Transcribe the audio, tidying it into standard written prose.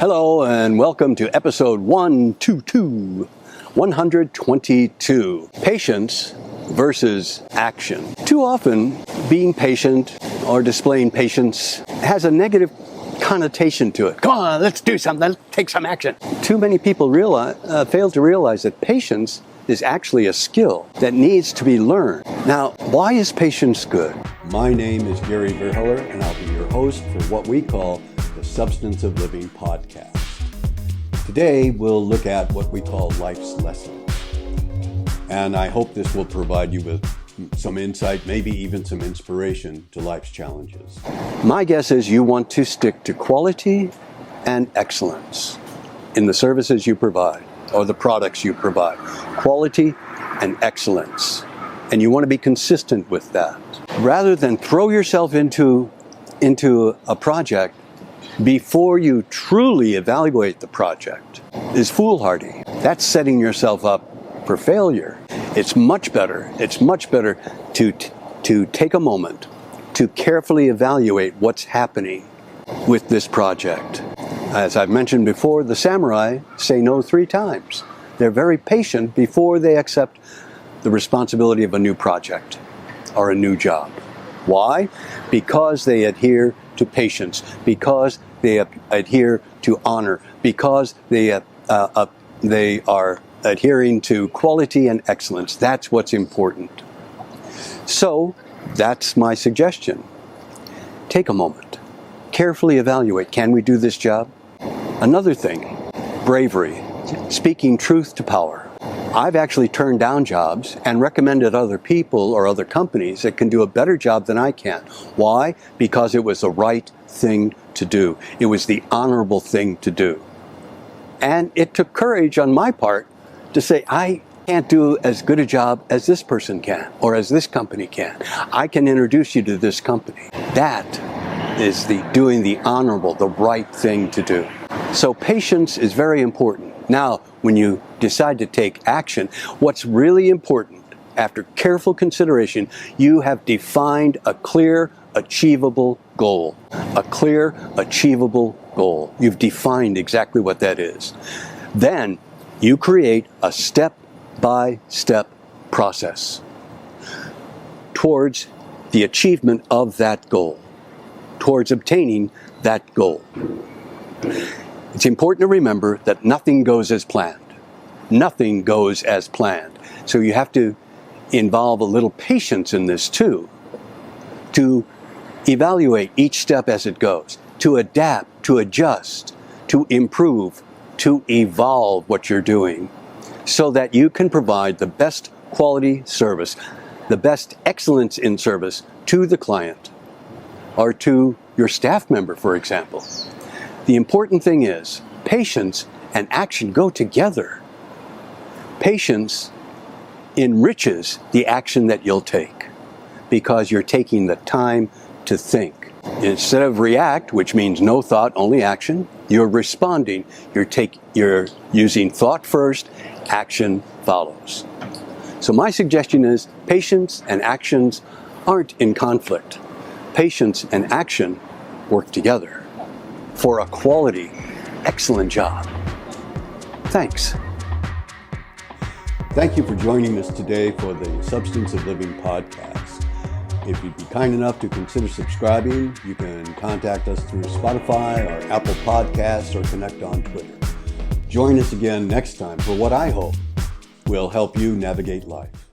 Hello and welcome to episode 122. Patience versus action. Too often, being patient or displaying patience has a negative connotation to it. Come on, let's do something, let's take some action. Too many people fail to realize that patience is actually a skill that needs to be learned. Now, why is patience good? My name is Vierheller, and I'll be your host for what we call the Substance of Living podcast. Today, we'll look at what we call life's lessons. And I hope this will provide you with some insight, maybe even some inspiration to life's challenges. My guess is you want to stick to quality and excellence in the services you provide or the products you provide. Quality and excellence. And you want to be consistent with that. Rather than throw yourself into a project before you truly evaluate the project is foolhardy. That's setting yourself up for failure. It's much better to take a moment to carefully evaluate what's happening with this project. As I've mentioned before, the samurai say no 3 times. They're very patient before they accept the responsibility of a new project or a new job. Why? Because they adhere to patience, because they adhere to honor, because they are adhering to quality and excellence. That's what's important. So that's my suggestion. Take a moment. Carefully evaluate, can we do this job? Another thing, bravery, speaking truth to power. I've actually turned down jobs and recommended other people or other companies that can do a better job than I can. Why? Because it was the right thing to do. It was the honorable thing to do. And it took courage on my part to say, I can't do as good a job as this person can or as this company can. I can introduce you to this company. That is doing the honorable, the right thing to do. So patience is very important. Now, when you decide to take action, what's really important, after careful consideration, you have defined a clear, achievable goal. A clear, achievable goal. You've defined exactly what that is. Then you create a step-by-step process towards the achievement of that goal, towards obtaining that goal. It's important to remember that nothing goes as planned. Nothing goes as planned. So you have to involve a little patience in this too, to evaluate each step as it goes, to adapt, to adjust, to improve, to evolve what you're doing so that you can provide the best quality service, the best excellence in service to the client or to your staff member, for example. The important thing is patience and action go together. Patience enriches the action that you'll take because you're taking the time to think. Instead of react, which means no thought, only action, you're responding. You're using thought first, action follows. So my suggestion is patience and actions aren't in conflict. Patience and action work together for a quality, excellent job. Thanks. Thank you for joining us today for the Substance of Living podcast. If you'd be kind enough to consider subscribing, you can contact us through Spotify or Apple Podcasts or connect on Twitter. Join us again next time for what I hope will help you navigate life.